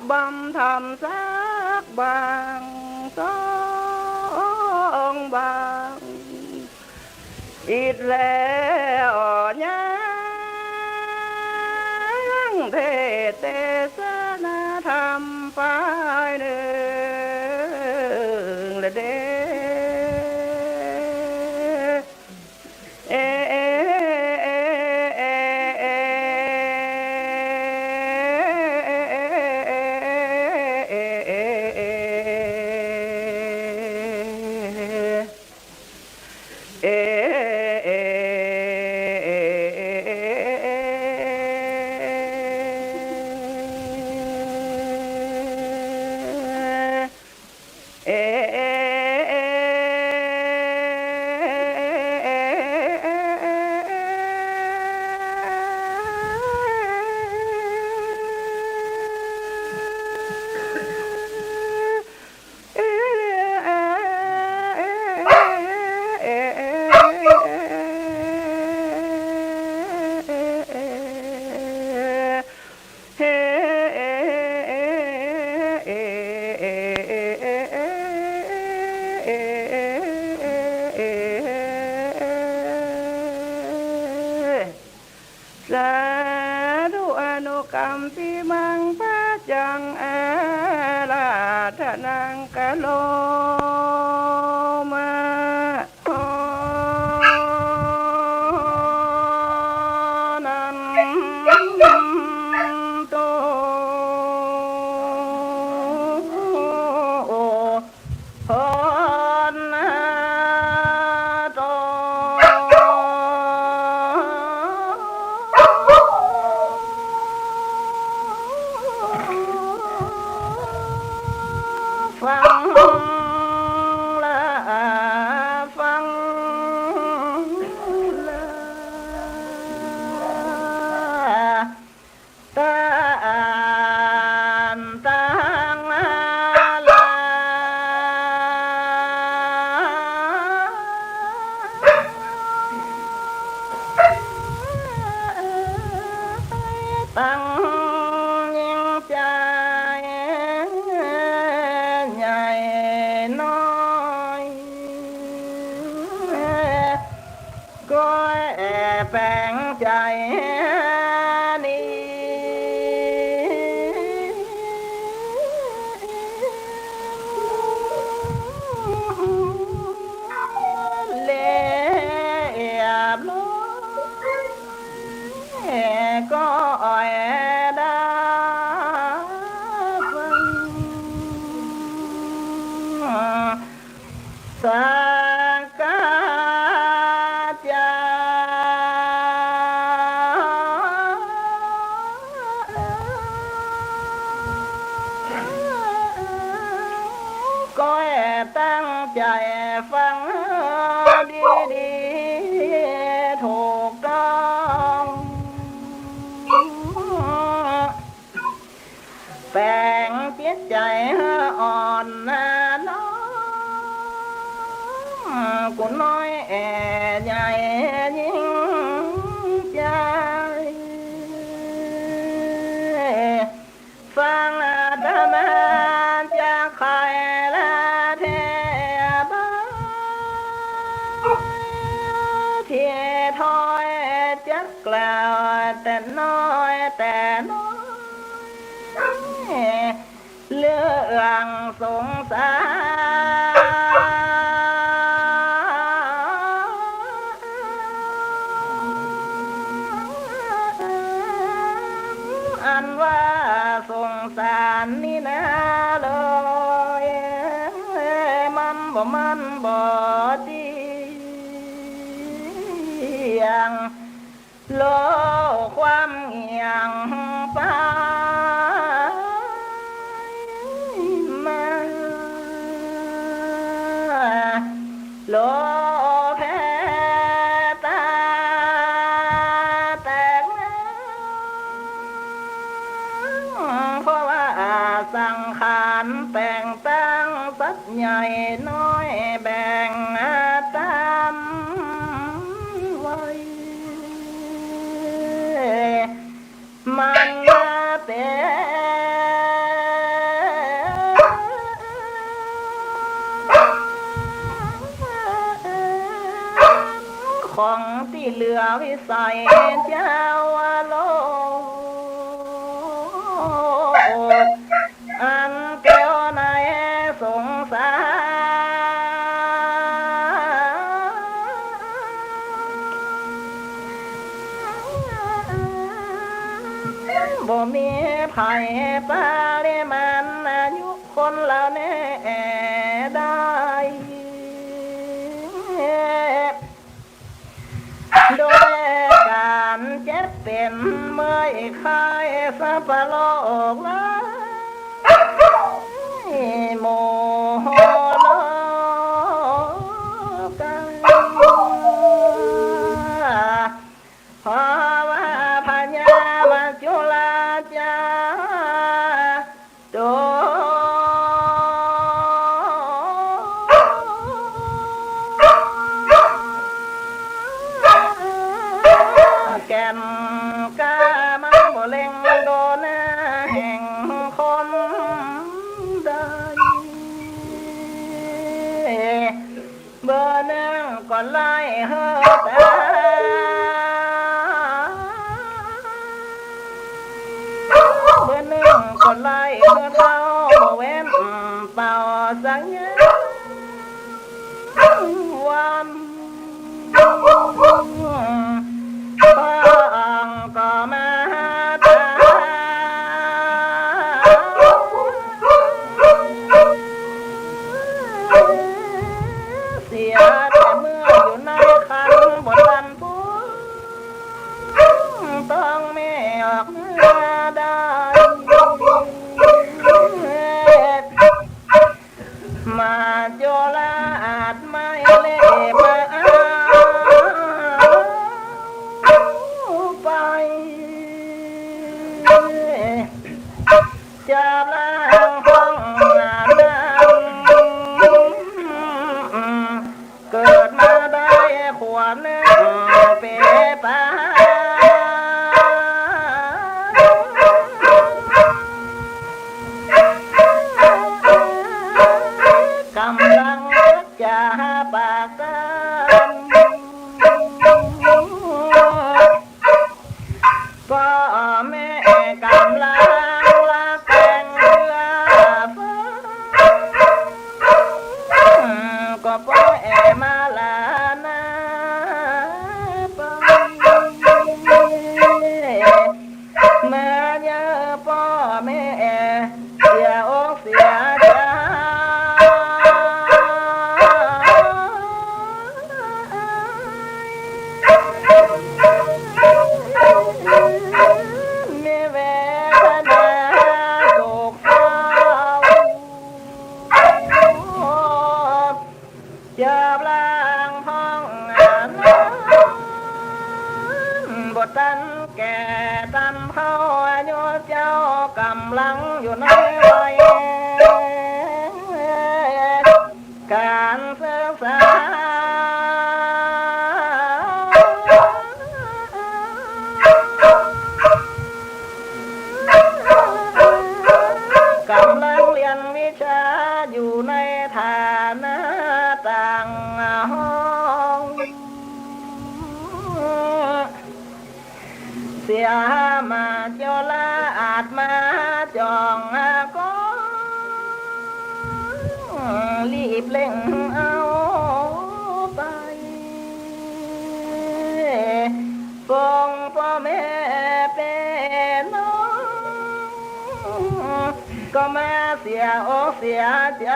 บำทำสักบางสองบางอีกแล้วยังเทศเทศนาธรรมไปหนึ่งละเด้สาธุอนุกรรมปิมังปัจจังอาราธนังกะโลมานันโตโหนะโตฟังละฟังละตานตังละตั้งยิ่งใจใหญ่น้อยก็แปลงใจนี้เลียบล้ก็อ่อยได้ฟังสักกาจาก็ตั้งใจฟังดีๆถูกต้องแปลงจิตใจอ่อนน้องกุน้อยใหญ่ยิ่งใจฟังธรรมจากใครละเทบาเทียถอยจะกล่าวแต่น้อยแต่น้อยเรื่องสงสารอันว่าสงสารนี่นะเลยมันบ่ดีอย่างโลกความเงียงไปมาโลแพ้ตาแตกเพราะว่าสังขารแต่งตั้งสัตว์ใหญ่น้อยแบ่งตามไว้มันเป็น วิสัยเจ้าวโลกอันเกี่ยวในสงสารบ่มีไผปาริมันอายุคนเหล่านี้ได้โดยการเจ็บเป็นเมื่อยคายสัพโลกเลยโมโหโลกันเพราะว่าพญามัจจุราชาโดแก่นกามันบ่เล็งโดนแห่งคนใดเบอร์หนึ่งก็ไล่เฮอตาเบอร์หนึ่งก็ไล่เฮอเท่าเว้นเป่าสังญาวันพระองค์ก็มาตาเสียแต่เมื่ออยู่ในคันบนบันพุต้องไม่ออกเนื้อได้มาโจลาอาจไม่เล่มาไปจะล้างห้องน้ำเกิดมาได้ขวบหนึ่งเปปากำลังจะปากกันพ่อแม่กำลังรักแต่งเรือฟ้าก็พ่อมาลานาไปเมื่อเยอะพ่อแม่เสียอกเสียใจมีเวทนาโศกเศร้าจะล้างห้องน้ำบทตันแก่ตันเข้าอายุเจ้ากำลังอยู่ในวัยการศึกษากำลังเรียนวิชาอยู่ในฐานะต่างห้องเสียมาเจ้าละอาจมาจองก็รีบเล่งเอาไปฟงพ่อแม่เป็นน้องก็มาเสียอกเสียใจ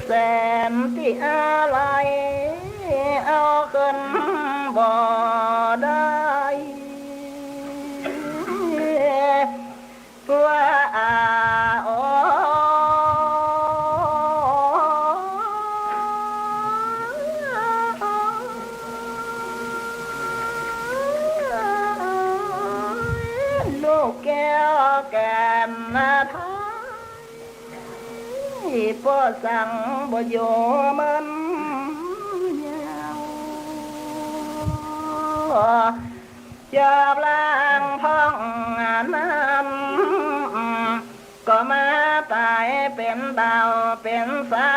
แสนที่อะไรเอาขึ้นบ่ได้ว่าโอ้ลูกแก้วแก่นนาทายพ่อสั่งบ่โยมันยาวจะล้างห้องน้ำ ายเป็นดาวเป็นสา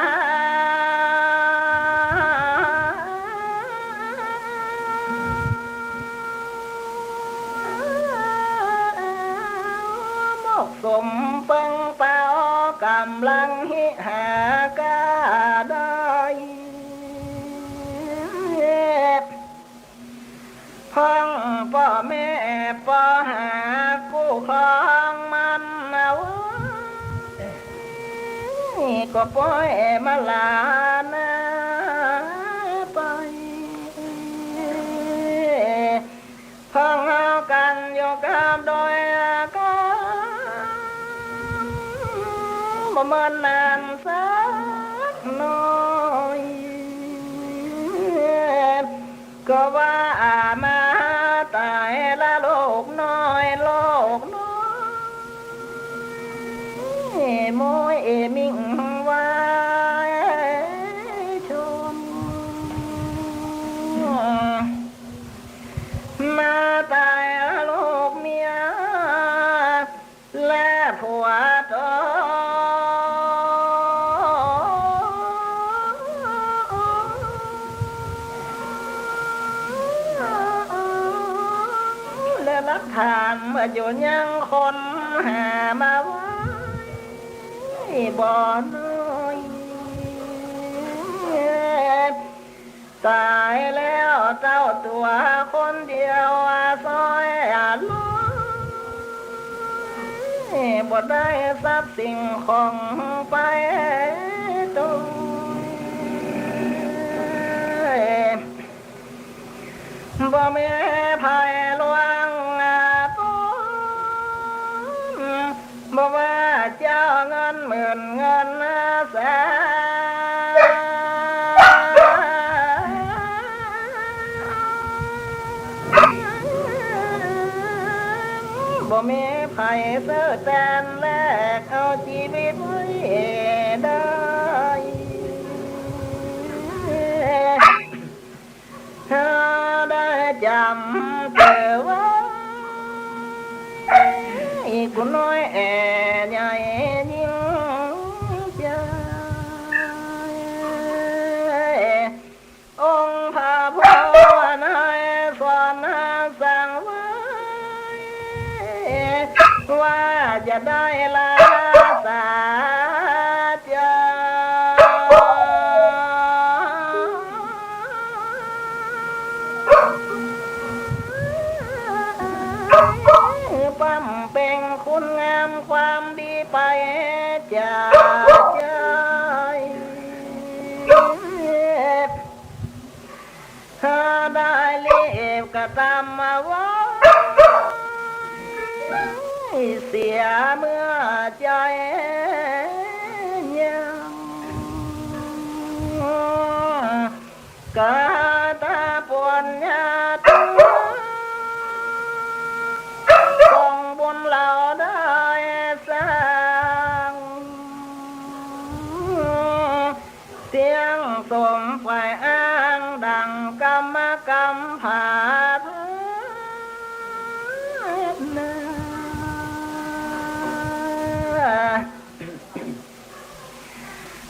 สมเปิงเป้ากำลังหิหากาได้พังพ่อแม่พ่อหากู้ครองมันเอาก็ปล่อยมาลานาไปพังเอากันอยู่กับโดยบ่มันนานสักหน่อยก็ว่ามาตายละโลกน้อยโลกน้อยมวยมิ่งไว้ชมมาตายละโลกเมียและผัวตรักฐานเมื่ออยู่ยังคนหามาไว้บ่อน้อยตายแล้วเจ้าตัวคนเดียวซอยล้อยบ่ได้ทรัพย์สิ่งของไปตัวบ่มีภัยลวงบ่ว่าเจ้าเงินหมื่นเงินแสนบ่มีภัยเสื้อแตนแลกเอาชีวิตไว้ได้ได้จำเจอว่ากูน้อยใหญ่ยิ่งใจองค์พระพุทธนายสอนสั่งไว้ว่าจะได้ลาสาใจปั๊มเป็นคุณงามความดีไปจากใจถ้าได้เลีบก็ตามมาว่าเสียเมื่อใจยังกาตาปวนญาติเราได้สร้างเสียงสมไฟอ้างดังกรรมกรรมผา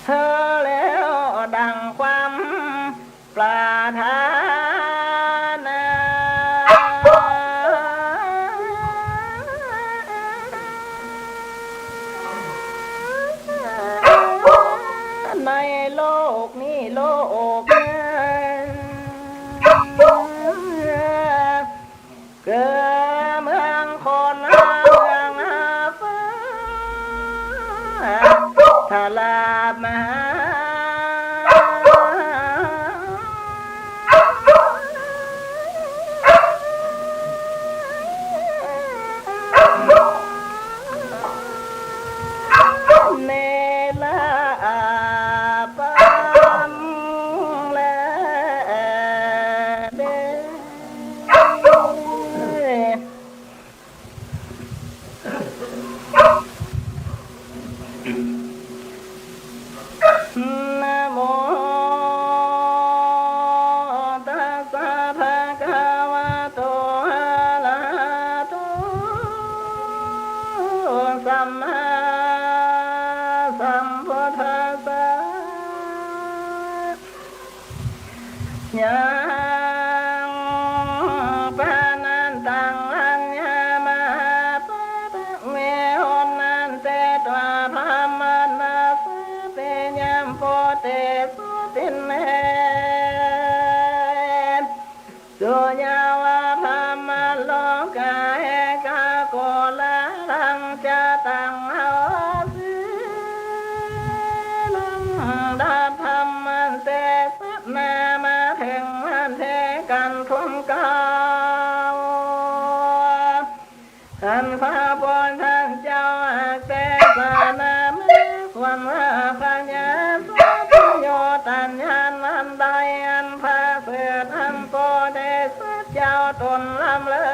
เธอแล้วดังความปรารถนาในโลกนี้โลกเกิดเมืองคนเมืองฟ้าทลาบมาเนลาปังแล้ว ยังปานันตังอัญญามหาปะเวหนันเตตวาพรามนาสเตยัมโพเตสุตินเนสุญาวาพรามโลกาเอกาโกลาลังจะตังหาสิลังดาธรรมันเตสัพนามาถึงมันเทกันทุนเก่าท่านพระบนท่านเจ้าอาเตสนามิวันว่าปัญญาสุโยตัญญานันไดอันพระเสดอันโปเดสเจ้าตนลำเลิ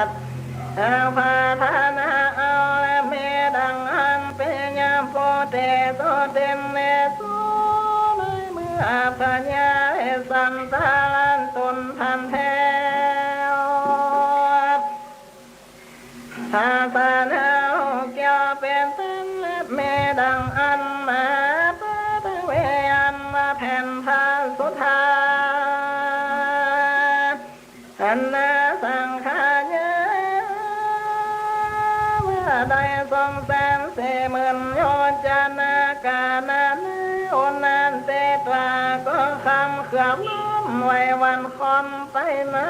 ศเอาพาธนาเอาและเมดังอันเป็นยามโปเตโตเต็มเนสุในเมื่อปัญญาสันตาลันตนทันแท้ถ้าปานาเกี่ยวเป็นต้นเมดังอันมาปะเวอันมาแผ่นพาสุธาอันนาสังขารเยว่าได้ทรงแสนเสมือนโยจนากานันโอนันเตตวาก็คำเขือบล้มไว้วันคอนไปมา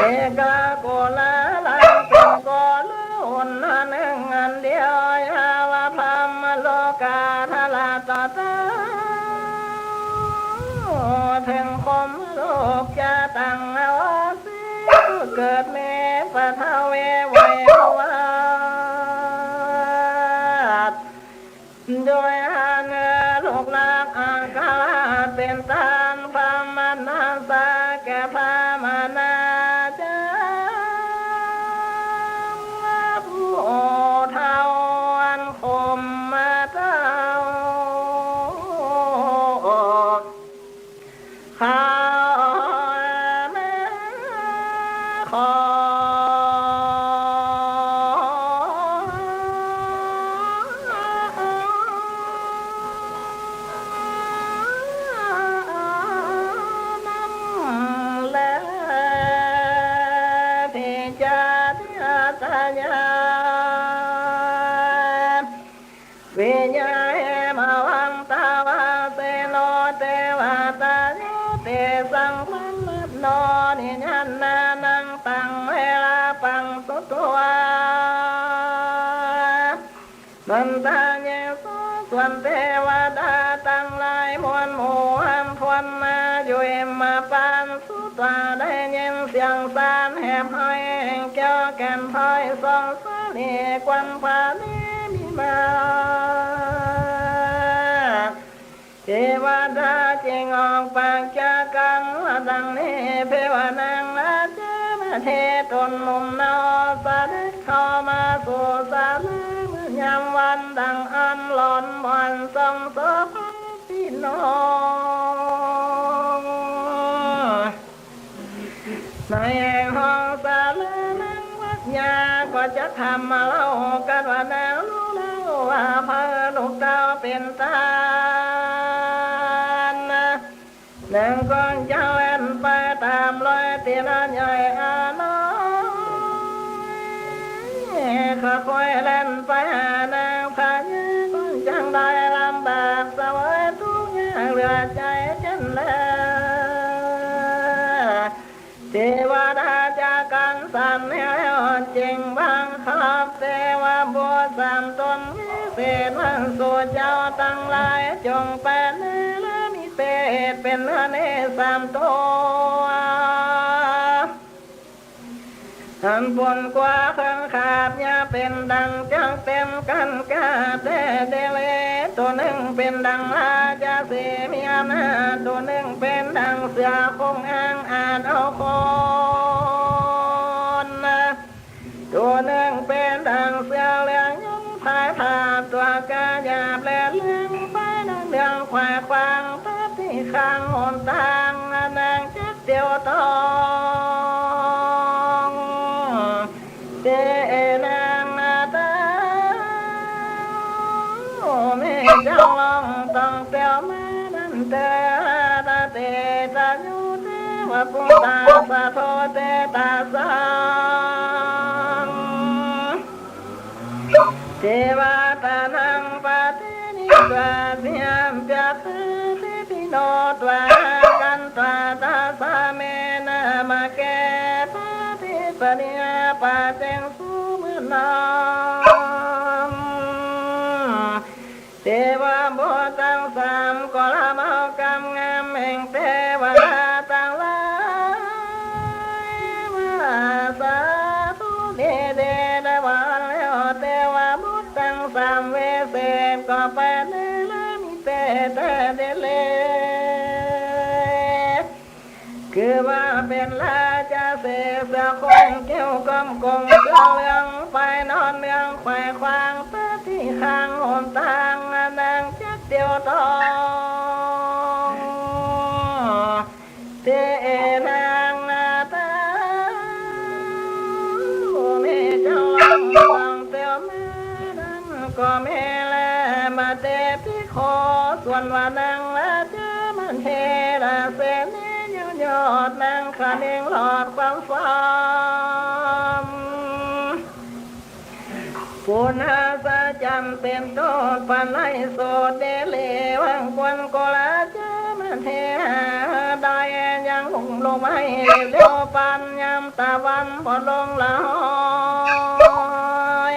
เอกาโกลาลังเป็นโกลุนอันหนึ่งอันเดียวยาวาพรมโลกาทลาตตาถึงคมโลกจะตั้งเอาสิเกิดเมปะทะเวไววาดโดยอันโลกลากอากาเป็นตานพามานาสาแก่พามานาเท่าอันคมมาเท่าข้าแม่ขอและที่จะตายาวิญญาณมาวังตาวาเตโนเตวาตาโยเตสังมันโนนิยันนานังตังเวลาปังสุตัวบันตาเยสุส่วนเทวดาตั้งหลายมวลหมู่อันพวนมาอยู่มาปานสุตวาได้ยินเสียงสานแหบห้อยแก้วแก่นพอยสองสาลีควันพานีมีมาเทวดาจึงออกปากจากกันว่าดังนี้เพวานังอาจจะมาเทตนมุมนอสะเด็จเข้ามาสู่สาลีเมื่อยามวันดังอันหลอนบอนทรงศพพี่น้องในห้องสาลีนั้นวัดยาก็จะทำมาเล่ากันว่านางรู้แล้วว่าพระลูกเต้าเป็นตานางกองเจ้าเล่นไปตามรอยตีนใหญ่อาน้อยข้าคอยเล่นไปหานางพญากองจังได้ลำบากสวยทุกอย่างเหลือใจจนแล้วเทวดาจากกันสั่นแล้วจริงบังคับเทวบุตรสามตนวิเศษมันสู่เจ้าตั้งหลายจงเป็นเศษเป็นเนื้อเนสามตัวอันบนกว่าข้างขาดอย่าเป็นดังจังเต็มกันกาเตเดเลตัวหนึ่งเป็นดังลาจาสีมีอำนาจตัวหนึ่งเป็นดังเสือคงอ้างอาจเอาคนตัวหนึ่งเป็นดังเสือเหลืองยุ่งพายผ่าตัวกาหยาบและเลื่องไปดังเดืองควายควางที่ข้างหนทางนางจักเดียวตองเจนางนาตาแม่ใจ เตตาเตตายุเตวะปุตตาสะโทเตตาสังเทวตานังปะเทนิตวะเสียมจัตติปิโนตวะกันตวะตาสะเมนะมะเกปะติปะนิยปะเจงสุมนาเทวะโบตังสามกลาเมากรรมงามแห่งเทวดาต่างหลายว่าสาธุเดเดดวาแล้วเทวะบุตตังสามเวเศษก็ไปเนลมิเตเตเดเลคือว่าเป็นราชาเสสะคงเกี่ยวกำกงเจ้าเรื่องไปนอนเรื่องไขว่คว้างเพื่อที่ข้างหนทางนางจักเดียวทองเทนางนาตาเมเจ้าวังเตียวแม่ดังก็เมแลมาเตพิโคส่วนว่านางละเจอมันเทระเสนยอดนางขาเองหลอดความฟ้าปุณาสะจันเป็นโตปันไลโสเดเลวังควนโกลาเจมันเทได้ยังลงลงไม่เร็วปันยามตะวันพอลงละหอย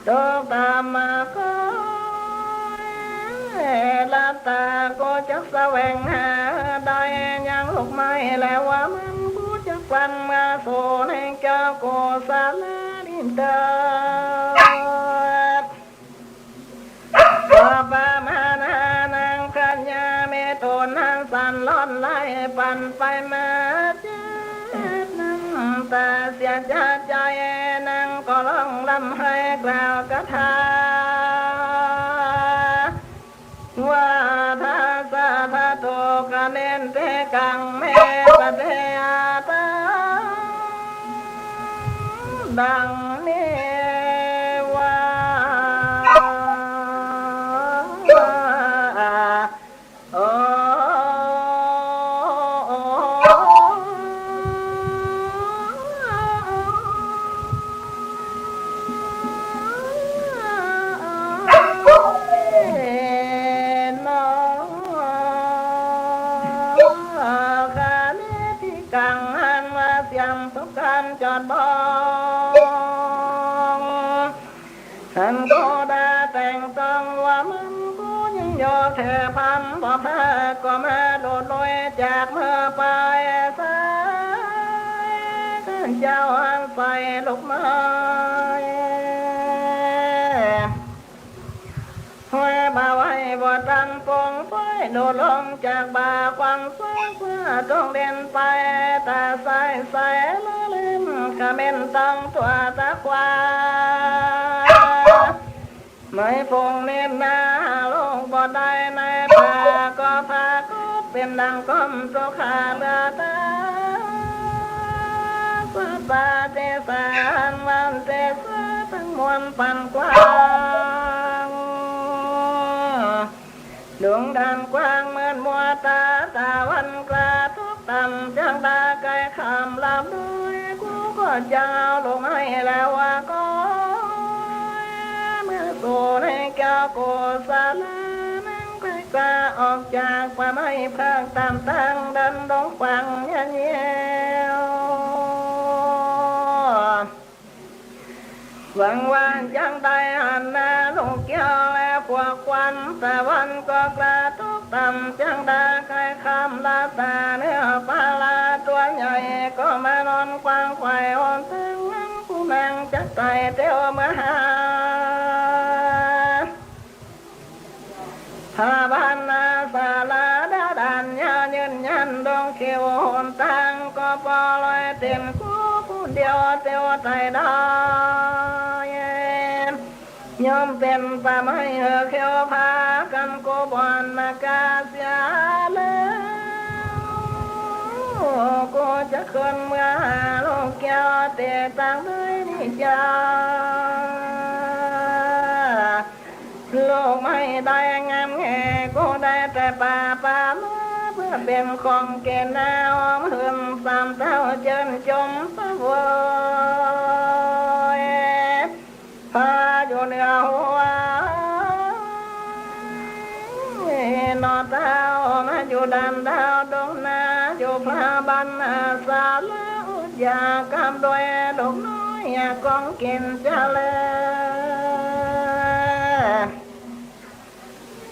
ตกตามมาก็ลาตาก็จะแสวงหาได้ยังลูกไม้แล้วว่ามันผู้จะฟันมาโซในเจ้าโกสาลาดินเดอปามานานังขัญญาเมโตนันสันล้อนไล่ปันไปมาเจ็ดน้ำตาเสียใจนังก็ร้องลำให้กล่าวกระทาว่าทาสะทะโตกะเนนเตกังเมตเตอาตาดังนี้ว่าโอ้จอดบองฉันก็ได้แต่งต้องว่ามันก็ยังยอเธอพันพอพาก็มาโดดลอยจากเมื่อไปสายเจ้าอันใส่ลูกไม้ห้อยบ่าไว้บ่ตันปงไฟโดดลงจากบ่าความสวยเพื่อต้องเด่นไปตาใสละลืมขมิ้นตั้งตัวตะควาไม่พงเน้นหน้าลงบ่ได้ในป่าก็พาก็เป็นดังก้มตัวขาดตาสัตาเจสานวันเจสาทั้งมวลปันกว้างดวงดันกว้างเหมือนมัวตาตะวันกลาทุกต่ำจังตาไกลคำลำด้วยกูก็จะเอาลงให้แล้วว่าก็เมื่อสู่ในแก้วโกสาลานั่งไกลกล้าออกจากป่าไม้พรางตามตั้งดันดงฟังเยี่ยวหวังว่าจังได้หันหน้าลูกเกี่ยวแล้วพวกควันตะวันก็กระตุกต่ำจังได้ใครคำลาตาเนื้อปลาลาตัวใหญ่ก็มานอนควางไข่อ่อนตึงนั่งผู้นางจักไต่เตี้ยวมาหาพาบ้านนาศาลาดาดันยายืนยันดงเขียวหนตังก็ปล่อยเต็มคู่ผู้เดียวเตี้ยวไต่ได้ยอมเป็นป่าไม้เหือเขียวพากันโกบอนมากาเสียแล้วก็จะขึ้นเมื่อหาลูกแก้วเตะต่างด้วยนี่จ้าโลกไม่ได้งามแง่ก็ได้แต่ ป่าป่ามาเพื่อเป็นของเกณฑ์ดาวหึมสามเต้าเจินจมสะวยพาอยู่เหนือหัวนอเต้ามาอยู่ดันดาวดงนาอยู่พระบันสาแล้วอยากกำด้วยดอกน้อยอยากกองกินจะเลย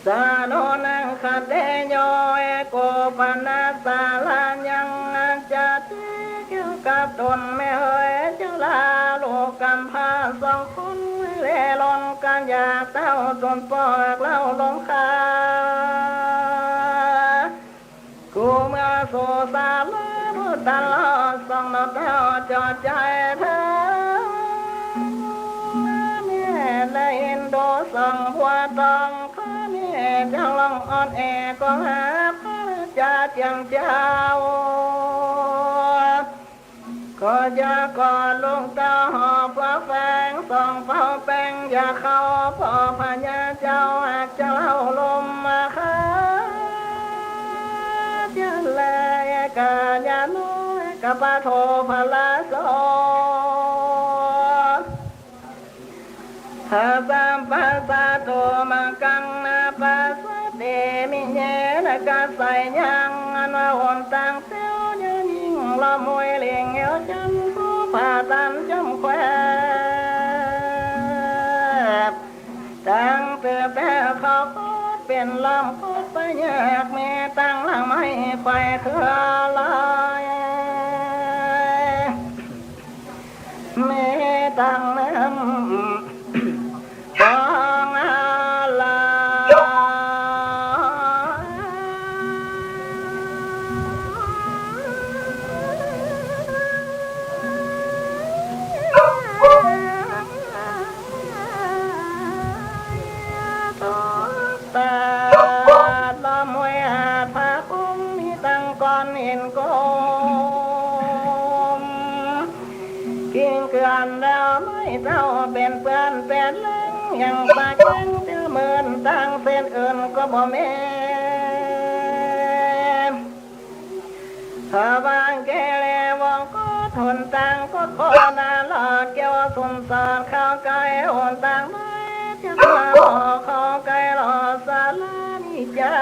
สาโนนังขัดเดโยเอโกปนาสาลายังจะติเกี่ยวกับตนไม่เฮยจะลาโลกกำพาสองคนเล่ลนกันอยากเต้าตนปอกเล่าลงคากูเมื่อโซซาลาบุตรลอดส่องนอเต้าจอดใจเธอแม่ได้เห็นโดส่องหัวตองจังลองอ่อนแอก็หาพระจ่าเจียงเจ้าก็จะก่อลงเต้าหอบฟ้าแฝงส่องเฝ้าแป้งอย่าเข้าพ่อพญาเจ้าหากจะเล่าลมมาค่ะจะแลกาญาโนกะปะโทพลาโสหาสามปัสสะโตมังกังนาปัสสะเดมิเยนะกะใส่ยังอันว่าหนตังเตียวยืนยิงละมวยเลียงเอวจำผู้ผ่าตันจำแควบตั้งเตือแปะเขาเป็นลำโคตรไปแยกแม่ตั้งหลังไม่ไฟเครือลายแม่ตั้งน้ำฟังลาตาลมวยพาคุ้มที่ตั้งก่อนเห็นกมกินเกลือนแล้วไม่เท่าเป็นเพื่อนเป็นเล่งยังปากแข็งตื้อเหมือนตั้งเส้นอื่นก็บ่แม่ถ้าบางแกเลวงก็ทนตังก็ขอนาหลอดเกี่ยวสมสารข้าวไก่หนตังไม่จะมาหลอกข้าวไก่หลอดสาลานิจา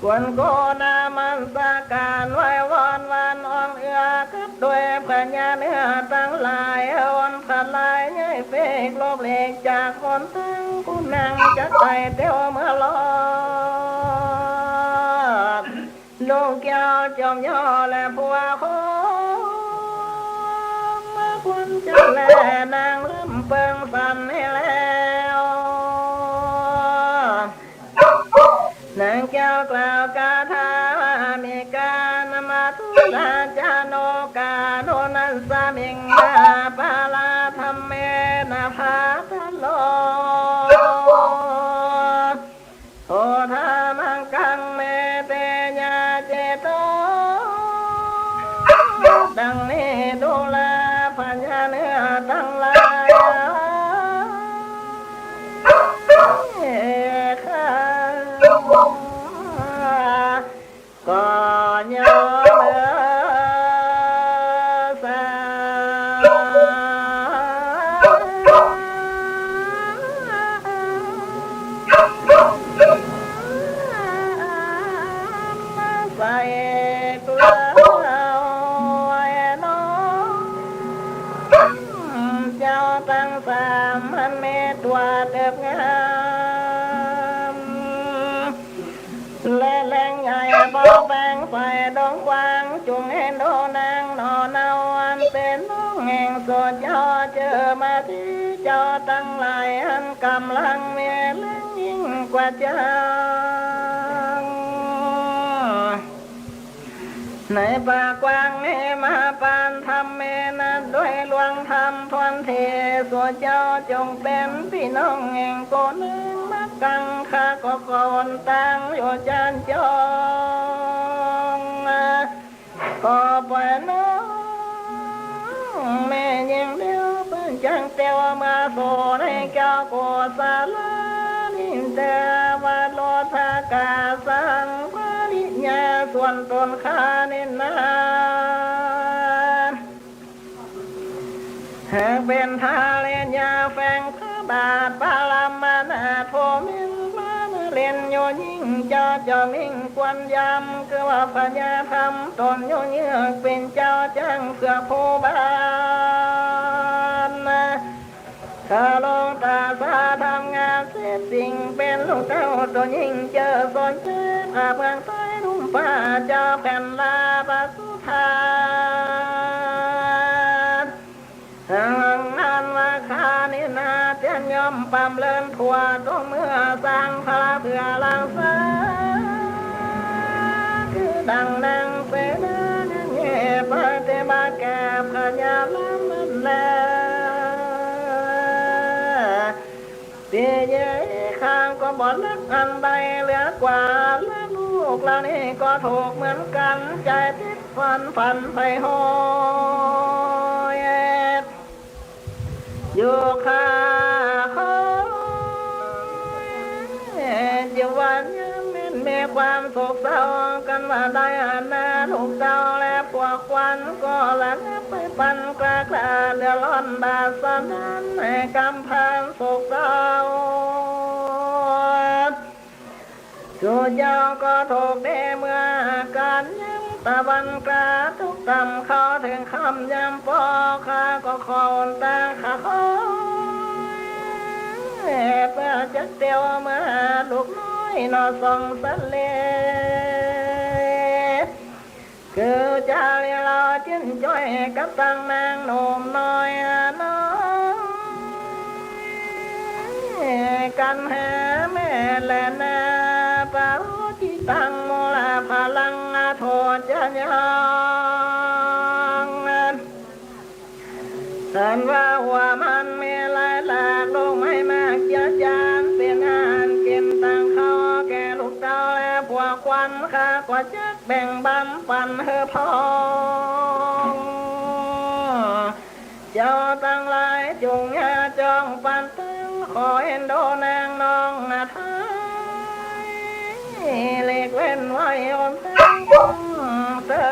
ควรโกนามันสาการไว้วันวันอ่อนเอือกับด้วยพญาเนื้อตั้งหลายอ่อนขัดลายใหญ่เฟกลบเหล็กจากคนตั้งกูนั่งจะใส่เตียวเมื่อลอดลูกแก้วจอมย่อและผัวโคเมื่อคุณจะแลนางลืมเปิงสันให้แล้วนางแก้วกล่าวกาถามีการมาทุลาจาโนกาโนนัสสามิงนาปาลาธรรมเมนาภาตโลโอทามังกังเมเตญาเจโตดังนี้ดูแลพญาเนื้อทั้งหลายก็ยอมสาใส่กล้าวไว้น้องเจ้าตั้งสามมันเมตตัวเด็บงามและแรงใหญ่เบาแบงไฟดงกว้างจุงเห็นโดนางนอเนาอันเป็นน้องแห่งสดยอเจอมาที่เจ้าตั้งหลายอันกำลังเมียเล่งยิ่งกว่าเจ้าในป่ากว้างนี้มาปานทำเมนัดด้วยหลวงธรรมทวนเทสวดเจ้าจงเป็นพี่น้องแห่งโกนึงมากังข้าก็ก่อนตั้งอยู่จานจองก็ปล่อยน้องแม่ยังเดียวเพิ่งจังเตียวมาโซในเจ้าโกสาลานิ เตวะโลทากาสังปริญญาส่วนตนข้าเน้นนาหากเป็นทาเลนยาแฝงพระบาทปาลามานาโทมินมาเล่นโยยิ่งเจ้าจอมิ่งควนยำคือว่าปัญญาธรรมตนโยเยือกเป็นเจ้าจังเสือผู้บานข้าลงตาสาทำงานเสร็จสิ่งเป็นลูกเต้าตัวยิ่งเจอสนเจ้าเมืองใต้นุ่มป่าเจ้าแผ่นลาปะสุธาทางนั้นว่าข้านี่นาเตียนยอมปั๊มเลินทั่วต้องเมื่อสร้างพระเพื่อลังสาคือดังนางเสนาเงียบปฏิบัติแก่พญาลำมันแล้วเสียใหญ่ข้างก็บ่ลักอันใดเหลือกว่าและลูกเรานี่ก็ถูกเหมือนกันใจติดฝันไปหอยอยู่ข้าเขาอยู่วันยังมีความโศกเศร้ากันว่าได้อานาลูกเต้าและพวกควันก็หลังไปปันกล้าเรือร้อนบาสนั้นให้กำพันโศกเศร้าสุดยอดก็ถูกได้เมื่อการย้ำตะวันกลาทุกต่ำเขาถึงคำย้ำปอข้าก็ขอนตาข้าขอเพื่อจะเตียวเมื่อลูกน้อยนอส่องสะเลคือจะเรียเราจิ้นจ้อยกับตั้งนางหนุ่มน้อยน้อยกันหาแม่และนาปาที่ตั้งมูลพลังโทษจะยังท่านว่ามันมีหลายหลากโลกไม่มากจะจานเป็นงานเก็บตังเขาแก่ลูกเต้าและพวกควันข้ากว่าจะแบ่งบันปันเฮอพองเจ้าตั้งหลายจงอย่าจองปันตั้งขอเห็นโดนางน้องไทยเล็กเว้นไว้อมตั้งเธอ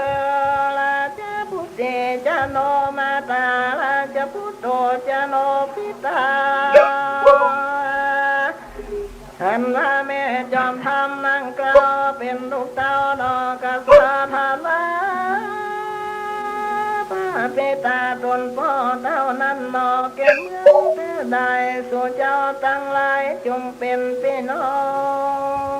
ละจะพุทธจะโนมาตาละจะพุทโธจะโนพิตาท่านว่าแม่จอมทำนั่งกล่าวเป็นลูกเต้าดอกกษาธาราเปตาตนพ่อเต้านั้นนอเก็บเงินเพื่อได้สู่เจ้าตั้งหลายจงเป็นพี่น้อง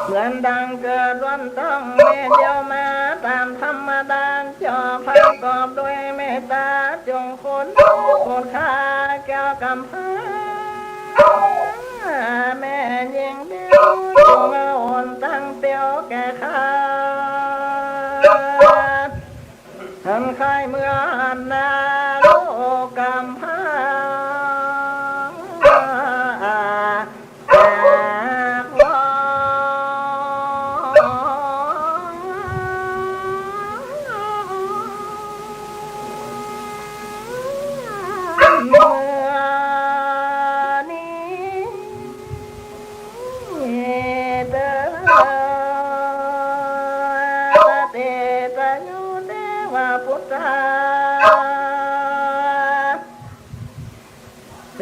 เหมือนดังเกิดวันต้องเมตเดียวมาตามธรรมดาจอพันกอบด้วยเมตตาจงคนโปรดข้าแก้วกำพร้าแม่ยิงเดียวจงมาโอนตั้งเตียวแก่ข้าท่านใครเมื่อนาโลกำพร้า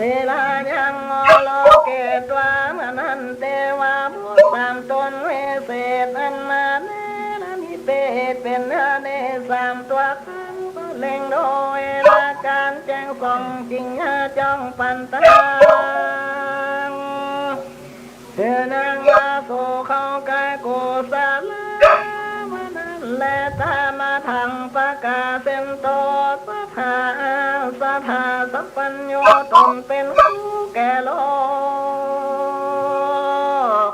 เวลายังโลเกตวามันนันเตวาบุตรตนเวเศษอันมาเนรนิเตเป็นเนื้อเนสามตัวขันก็เล่งโดยละการแจ้งส่องจริงจ้องปันตังเธอนางมาสู่เขากายกุศลมันนั่นแหละตามาทางปากกาเส้นโตสัทธาสัพพัญโยตนเป็นผู้แก่โลก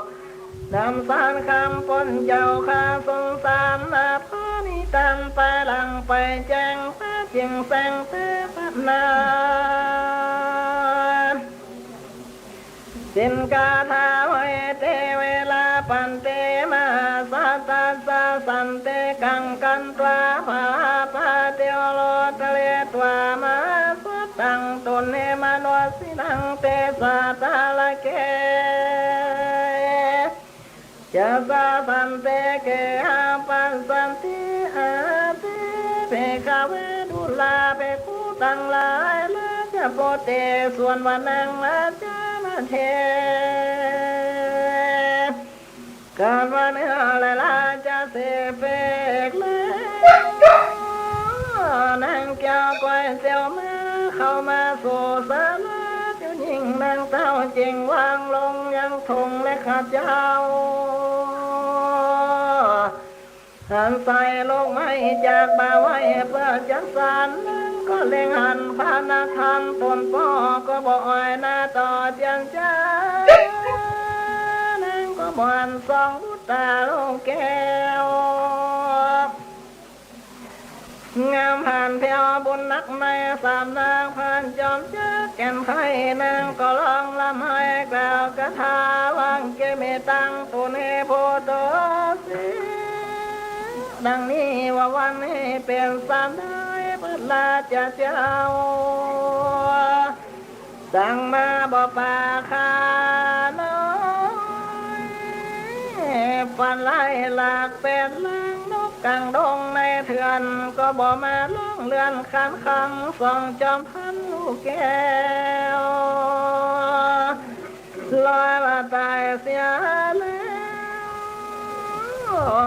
นำสารคำปนเจ้าข้าสงสารนาพานิตันไปหลังไปแจ้งพระจึงแสงเตปัญนาสินกาถาไว้เตเวลาปันเตมาสัตตาสาสันเตกังกันตวาภาปาเตโลตะเลตวามาสัตตังตนเนมโนสิ นังเตสาตาละเกจะสาสันเตเกอาปันสันติอาติเปกาเวดุลาเปกุตังลายละจะโปเตส่วนวันนังละจะมาเทการวันเฮละลาจะเสเปกเลยนางแก้วก้อยเสียวมาเข้ามาสู่สาระเจ้าหญิงนางเต้าจริงวางลงยังทงและข้าเจ้าหันใส่ลงไม่จากบ่าไว้เพื่อจักสานก็เล็งหันพานาคันตนพ่อก็บอกอ้อยหน้าต่อเจียงจ้านางก็บ่อนสองบุตาลงแก้วงามผ่านเพียวบุญนักในสามนางผ่านจอมเจ้าแก่นไข่นางก็ร้องลำให้กล่าวกถาวังเกเมตังตุเนโพโตสีดังนี้ว่าวันนี้เป็นสามได้เปิดลาจะเจ้าสั่งมาบ่ปาคาน้อยฟันไล่หลากเป็นลังนกกังดงในเถื่อนก็บ่มาล่องเลือนคันคำส่องจอมพันลูกแก้วลอยมาตายเสียแล้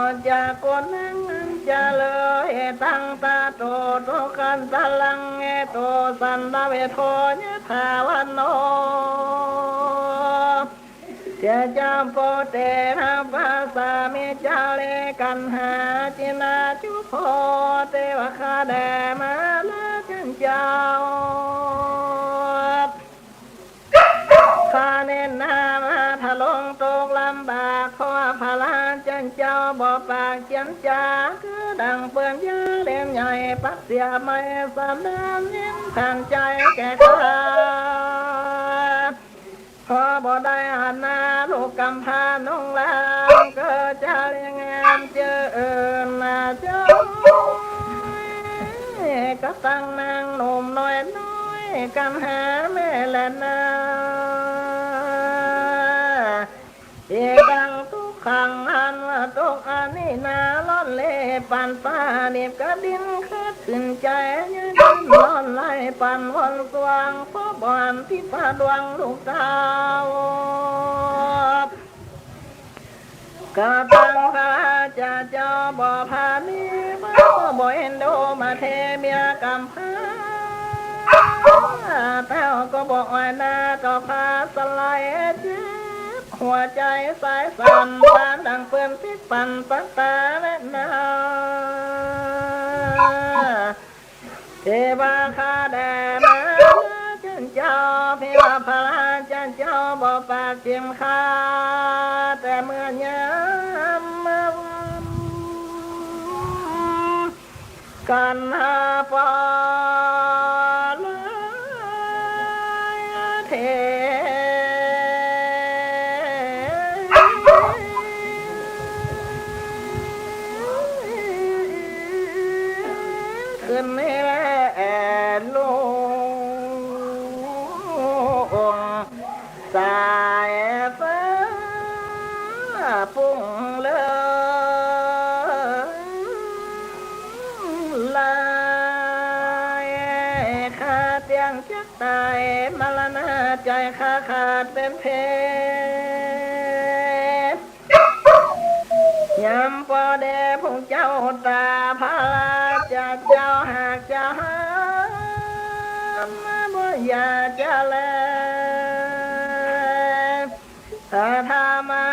วจากคนนั้นจะเลยตั้งตาโตโตกันตะลังโตสันดาเวโทยะทาวันโนเจ้าจำโปเตนะภาษาเมจาเลกันหาจินาจุโพเตวะคาเดมาลาจันเจ้าข้าเน้นนามาทะลงตกลำบากขอพลาจันเจ้าบ่ปากเจียนจาคือดังเปื่อนยาเล่มใหญ่ปักเสียไม่สามดำยิ้มทางใจแก่ข้าพอบ่ได้หันหน้าลูกกำพร้าน้องลางก็จะเลี้ยงแอมเจอนาเจ้าก็ตั้งนางหนุ่มน้อยน้อยกันหาแม่และนาเอกดังทุกขังหันว่าตกอันนี้นาล้อนเล่ปันฟ้าเนียบกระดินขึ้นขึ้นใจยืนล้อนไล่ปันวันสว่างพบบานที่ฟ้าดวงลูกสาวกะตังพระจะเจ้าบ่อพานีมาบ่เห็นโดมาเทเมียกำพาแต้วก็บอกว่านาก็พาสลายเจ็บหัวใจสายสั่นปานดังเปื้อนพิษปั่นปัตตาและนาเทวาคาแดมาจันเจ้าพิวาพลาจันเจ้าบ่ปากเจียมคาแต่เมื่อยามมากันหาปอเทขึ้นให้แล่ลูกสายฟ้าปุ่งเลยลายขาเตียงจักตายมาละนาใจขาดเป็นเพยำพอเดพงเจ้าตาพาลาจะเจ้าหากจะหาบ่อยากจะแลธามา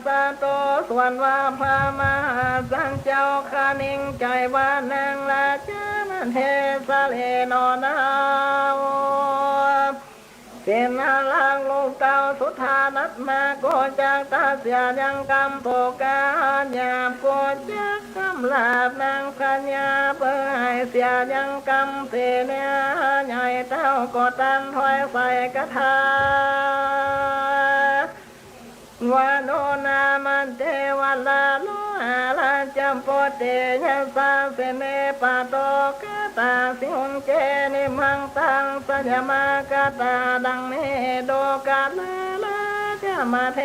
สันโตส่วนว่าพระมหาสังเจ้าขานิ่งใจว่านางละเจ้ามันเทสะเลนอนาวเป็นอาลังลูกเต้าสุธานัดมาโกจากตาเสียยังกำโปกาหยาบโกจากคำลาบนางพัญญาเปิดให้เสียยังกำเสเนียใหญ่เต้าก็ตันถอยใส่กระทาวาโนนามันเทวลาโลอาลาจะ ำปอเตยะสาเสเนปาโตกะตาสิหุนเจนิมังตังสัญมากะตาดังเนโดกาลาลาจะมาเท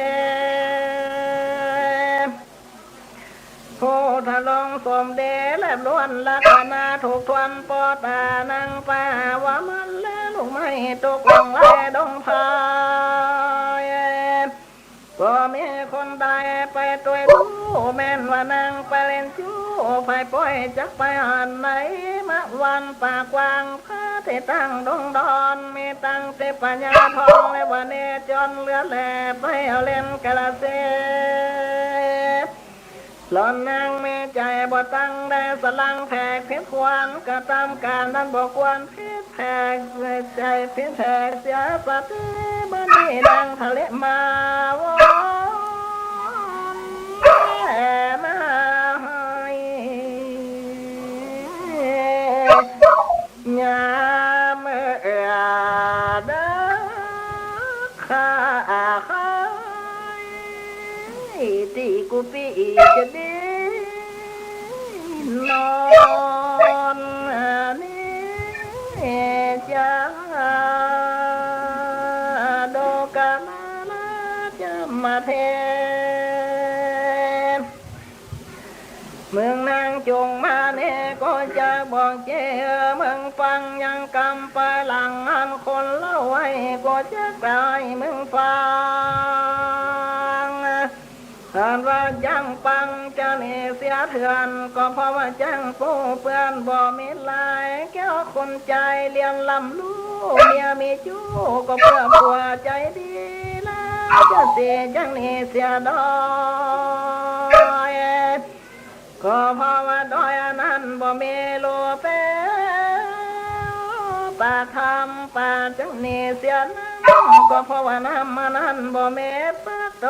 โพธลงสมเดแลบล้วนลักษณะถูกทวนปอตานังป่าว่ามันและลูกไม่ตกลงแลดงพายก็มีคนใดไปตัวดูแม่นว่านางไปเล่นจู้ไปปล่อยจักไปหันไหนมาวันป่ากวางพระเทตั้งดงดอนมีตั้งเตปัญญาทองและวันเนจรเลือแหล่ไปเอาเล่นกะละเซหล่อนนางมีใจบ่ตั้งได้สลังแผกเพียควรกระทำการนั้นบ่ควรพิษแผกใจพิษแผกเสียปฏิบัติดังทะเลมาวอนมาญามดาข้าที่กูปีจะดีนอนนี่จะโดกาลาจะมาเทเมืองนางจงมาเนี่ยก็จะบอกเจ้เมืองฟังยังกำไปหลังอันคนเล่าไว้ก็จะได้เมืองฟังท่านว่าจังปังจะเนเสียเถื่อนก็เพราะว่าจังปูเปื้อนบ่มีลายแก้วคนใจเลี้ยงลำลูกเมียมีจู้ก็เพื่อผัวใจดีแล้วจะเสียจังเนเสียดอยก็เพราะว่าดอยนั้นบ่มีโลเปปาทำปาจังเนเสียน้ำก็เพราะว่าน้ำมันนั้นบ่มีปะโต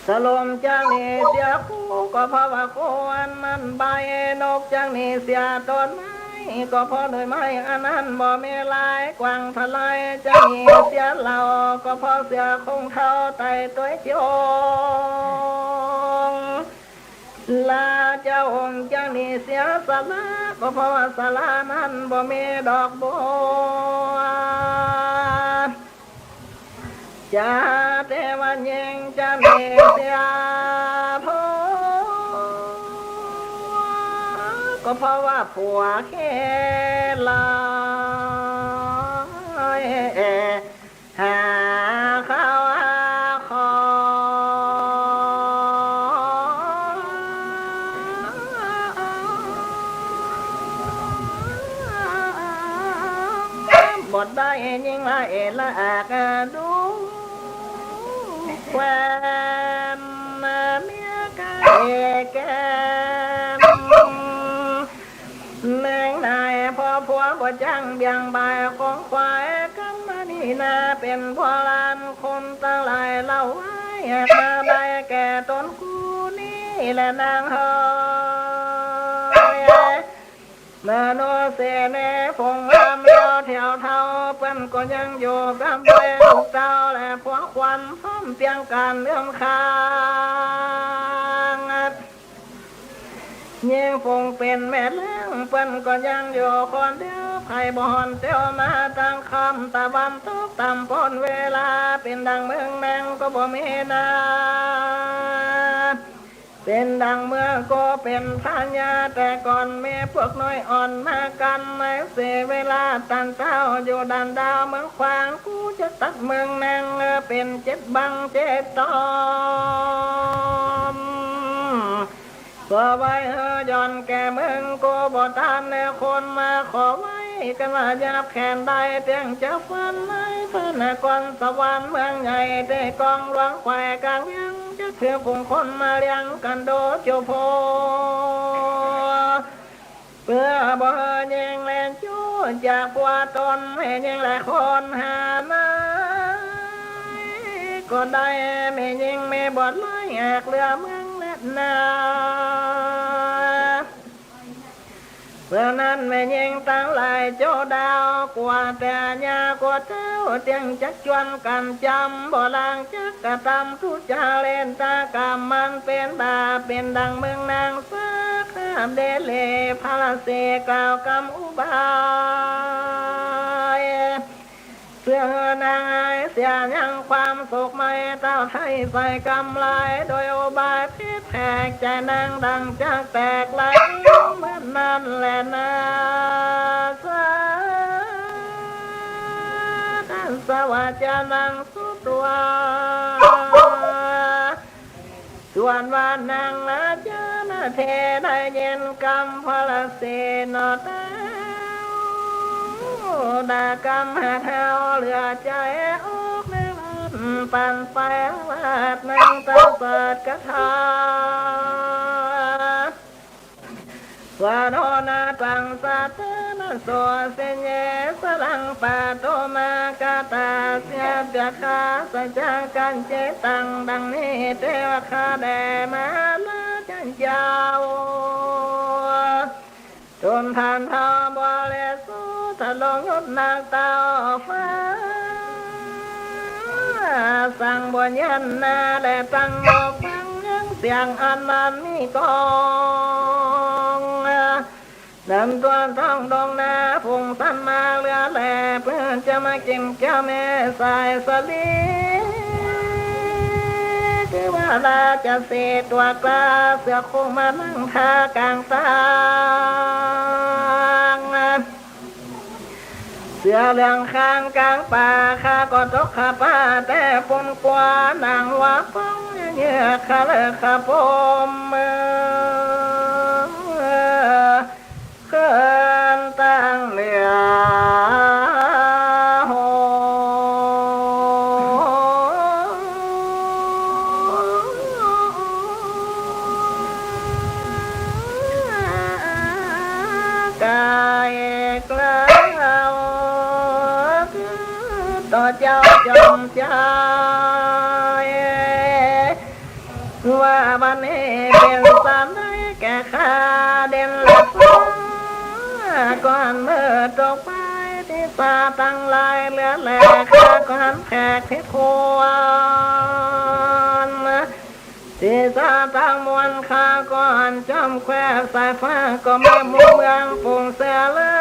สลมจังนี่เสียคู่ก็เพราะว่าโคนมันใบนกจังนี่เสียต้นไม้ก็เพราะโดยไม้อันนั้นบ่มีลายกว้างทลายจังนี่เสียเหล่าก็เพราะเสียคงเท่าไตตัวจงลาเจ้าองค์จังนี่เสียสลาก็เพราะว่าสลานั้นบ่มีดอกบัวจะเทวันยังจะมีเสียพก็เพราะว่าผัวแค่ลอยหาข้าวคอบทได้ยิ่งละละกดูแควนเมียกาแกมแมงนายพอผัวบ่จังเบียงใบของควายกันมานี่นาเป็นพวลานคนตั้งหลายเล่าไว้มาได้แก่ตนกูนี่แหละนางเฮยมโนเสเนฟงรามเลี้ยวแถวเท่าเปิ้นก็ยังอยู่กับเพื่อนลูกเต้าและพวกควันพร้อมเพียงการเรื่องค้างยิ่งฟงเป็นแม่เลี้ยงเปิ้นก็ยังอยู่คนเดียวไผ่บอนเตียวมาตั้งคำตะวันตกต่ำพ้นเวลาเป็นดังเมืองแมงก็บ่มีนาเป็นดังเมื่อก็เป็นพันยาแต่ก่อนแม่พวกน้อยอ่อนมากันไม่เสียเวลาตันเต้าอยู่ดันดาวเมืองควางกูจะตัดเมืองนางเป็นเจ็ดบังเจ็ดตอมเพื่อไว้ย้อนแก่เมืองกูบ่ตามแนวคนมาขอไว้กันว่าจะแขนได้เตียงจะฟันไม่เพื่อนก่อนสวรรค์เมืองใหญ่ได้กองหลวงแควกลางยังจะเถื่อผู้คนมาเลี้ยงกันโดดโจโพเพื่อบ่ยิงแลนจู้จากผัวตนให้ยิงแลคนหามาก็ได้ไม่ยิงไม่บอดไล่แอกเรือเมืองและนา เมื่อนั้นแม่ยิงตั้งหลายโจดาวกว่าแต่ยากว่าเจ้าเตียงจักชวนกันจำบ่ลางจักกระทำทุจาเล่นตากรรมมันเป็นบาปเป็นดังเมืองนางสักข้ามเดเลพาลเสกล่าวกรรมอุบายเสื่อนางไอเสียยังความสุขไม่เต้าไทยใส่กำไรโดยอุบายพิษแผกใจนางดังจากแตกไหลเหมือนนั่นแหละนะสาดันสวัสดิ์จะนังสุดตัวส่วนว่านางละเจนาเทได้เย็นกำพลเสนอตาดากำหาเท้าเหลือใจอกในวันปันไปวาดนังตาเปิดกระทาวานโนาตังสัตนะโสเสเยสลังปะโตมากาตาเสียเดคาสัจกันเจตังดังนี้เทวคาแดมาลาจันเจ้าจนทานทาบวเลสุทะลงยุดนักเต้าฟ้าสั่งบนยันนาและตั้งบอกฟังยังเสียงอันมันมีกองนำตัวท้องดงนาฝงสันมาเรือแหล่เพื่อจะมากินเจ้าแม่สายสลีคือว่าลาจะเสียตัวกลาเสือคงมานั่งทากลางตางเสือเรื่องข้างกลางป่าข้าก็ตกข้าป้าแต่ปนกว่านางว่าป้องเยื่อข้าเลิกข้าพมเกินตั้งเหลือโหกายกล้าวต่อเจ้าจอมใจว่าบันนี้เป็นสามได้แก่ข้าเด่นหลับก่อนเมื่อตกไปที่ตาตั้งลายเหลือแหลกข้าก่อนแขกเพชรควรที่ตาตั้งมวลข้าก่อนจอมแควสายฟ้าก็ไม่มุเมืองปุ่งเสือเลือ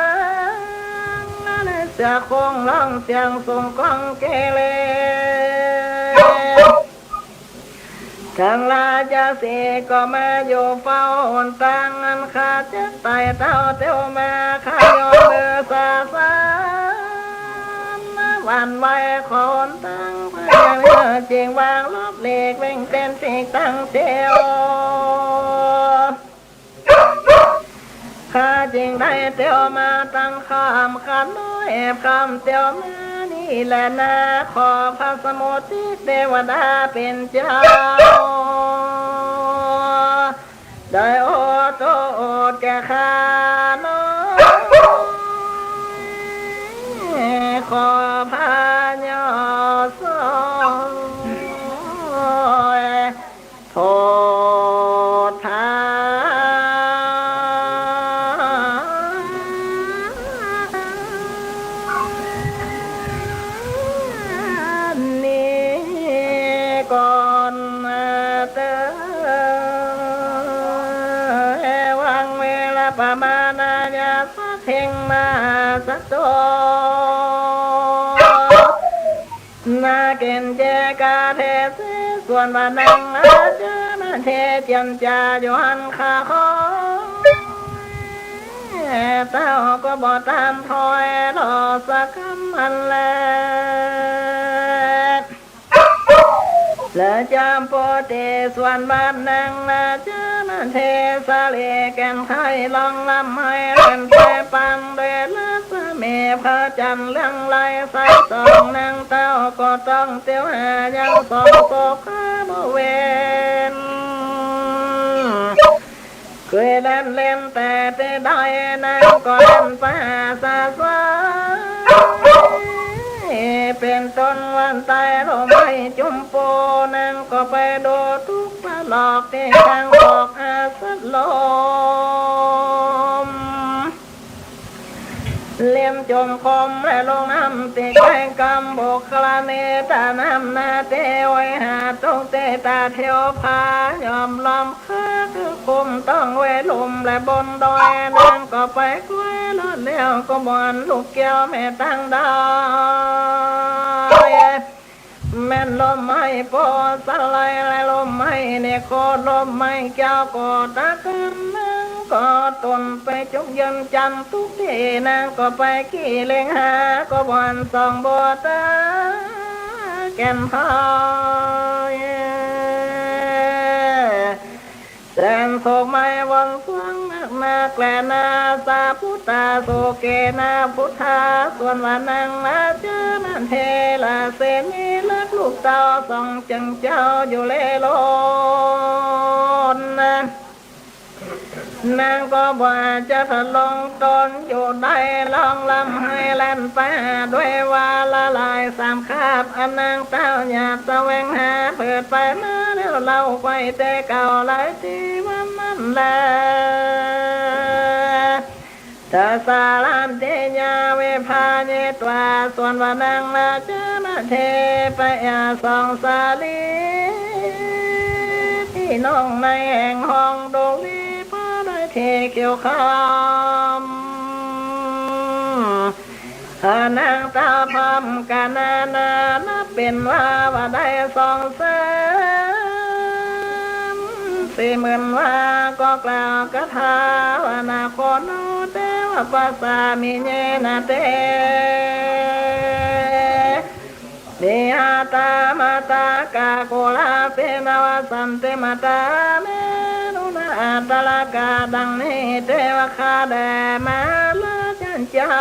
งเสือคงร้องเสียงส่งกองเกเรทางลาจะเสียก็มาอยู่เฝ้าตั้งอันข้าจะไต่เต้าเต้ามาข้าโยนมือสาสานวันไว้คนตั้งพยายามจริงวางลบเล็กเว่งเป็นสิ่งตั้งเที่ยวข้าจริงได้เตียวมาตั้งคำขันน้อยแอบคำเตียวมานี่แหละนะขอพระสมุทรเทวดาเป็นเจ้าได้โอโตโอดแก่ข้าน้อยขอพระยอดสอยโทษทาประมาณญาสักเพ่งมาสักตัวนาเกณฑ์เจกาเทศส่วนว่านังอาจารย์เทเจียมจ่าอยู่หันขาคอเต้าก็บ่ตามถอยรอสักคำอันแลและจำโปเตส่วนบ้านนางนาจานันเทสาเลแก่นไทยลองลำให้เล่นแปปันเดลัสเมพระจันทร์เลื่องไหลใส่สองนางเต้าก็ต้องเตียวหายังสองโศกบเวนเคยเล่นเล่นแต่ได้นางก็เล่นไปหาสาสวาเป็นต้นวันตายเราไม่จุมโปนังก็ไปดูทุกประหลอกที่ทางบอกอาสัตลม เลี่ยมจมคมและลงน้ำติแกงกำบุคลาเนตาน้ำนาเตไว้หาตรงเตตาเทียวพายอมลำค้าคือคุมต้องเวลุมและบนดอยนั่งก็ไปกล้วยลอดเลี้ยวก็บอนลูกแก้วแม่ตั้งดาวแม่นลมไม่ปอสลายและลมไม่เนี่ยโคลมไม่แก้วก็ตะกันนั่งก็ตนไปจุกยันจันทุกทีนางก็ไปกี่เลงหาก็บอนสองบัวตาแก่นพายแสนโศกไม่วันสวงนาแกลนาสาพุทธาโสเกนาพุทธาส่วนว่านังมาเจอมันเทลาเสนีลักลูกเต้าส่องจังเจ้าอยู่เลโลนนางก็บ่จะทะลงตนอยู่ได้ลองลำให้แล่นไปด้วยว่าละลายสามคาบอันนางเต้าหยาบแสวงหาเปิดไปมาแล้วเล่าไปแต่เก่าหลายที่ว่ามันแลตาสาลานเตญาเวพาเนตวาส่วนว่านางมาเจอมาเทไปอาสองสาลีที่น้องในแห่งห้องดงลีเทเกี่ยวคำนางตาพร้อมกันนานับเป็นว่าได้สองแสน40,000ว่าก็กล่าวกระทาว่านาคนเตว่าภาษามีเนนาเตเดียตามาตากาโกลาเปนาวสันเตมาตาเนอัตลกาดังนี้เทวคาแดมาลาจันเจ้า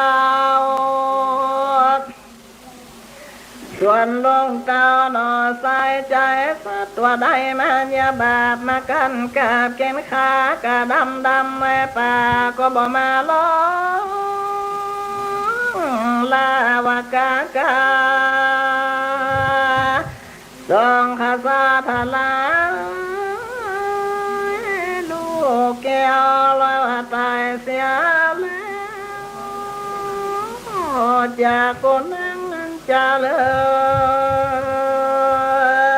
ส่วนลงเต้าหนอสายใจสัตว์ตัวใดมันยาบาปมากันกับเกณฑ์ขากะดำแม่ป่าก็บ่มาล้อลาวกากาสองขาซาทลาแก้วลอยว่าตายเสียแล้วจากคนนั้นจะเล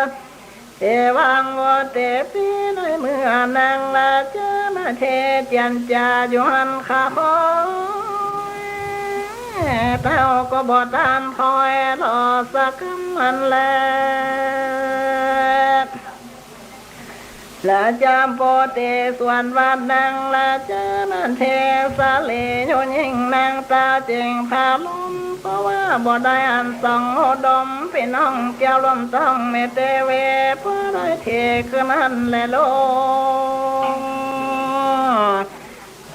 ยเอวังวเตปีในเมื่อนางละเจอมาเทจันจาอยู่หันขาหอยเต้าก็บ่ตามคอยรอสักมันแลละจามโปเตส่วนวัดนางละเจอมันเทสาเลโยยิงนางตาเจงพาลุมเพราะว่าบ่ได้อันสองโอดมพี่น้องแก้วลมต้องเมเตเวเพราะได้เทคือมันแลโล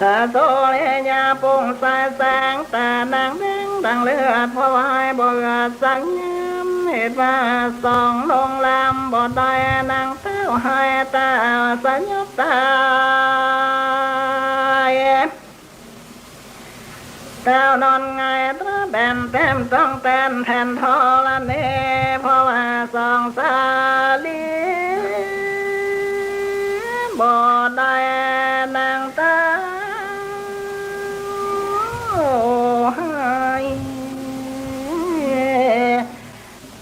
สาโตเลยยาปงสายแสงตานางแดงดังเลือดเพราะว่าให้บ่เกิดสังยืมเหตุว่าสองลงลำบ่ได้นางเต้าให้ตาสัญญาตายเต้านอนไงตระแบนเต็มต้องเต้นแทนทอละเนเพราะว่าสองสาลีบ่ได้นางตา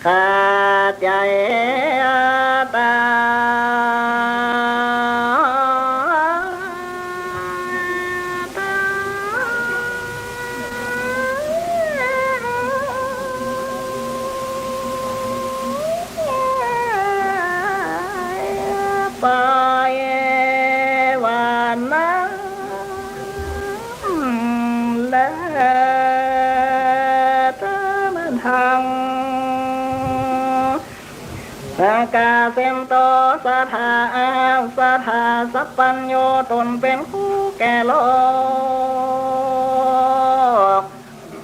ขาดใจตาไปวันนั้นและตามันทางสากาเซมโตสถาสถาสัพปัญโยตนเป็นคู่แก่โลก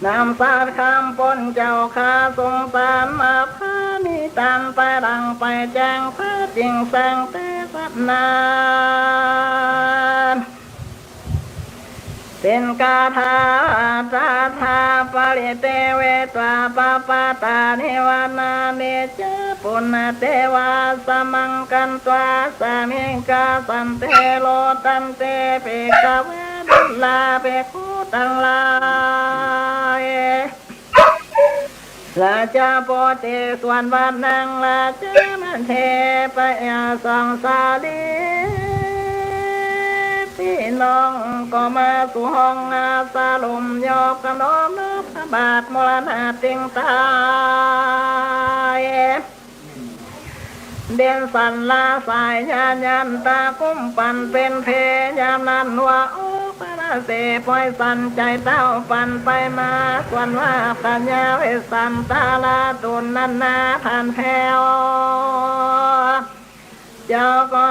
นำสาคำปนเจ้าข้าทรงสารมาพานิตานไปดังไปแจ้งพระจริงแสงเตสัตนานเป็นกาธาตาธาปริเตเวตวาปปาตานิวานาเนจปุณเตวาสมังกันตวาสามิงกาสันเตโลตันเตเปกเวดุลาเปคุตังลา ราชาโปเตส่วนวันนางราชามันเทไปอาสังสาลีพี่น้องก็มาสู่ห้องอาสาลมยอกกันน้อมนับพระบาทมรณะติงตายเดียนสันลาสายญาณยันตาคุ้มปันเป็นเพยามนันว่าโอ้พระเสปล่อยสันใจเต้าปันไปมาส่วนว่าปัญญาเวสันตาลาตุนนันนาผ่านแถวเจ้าก็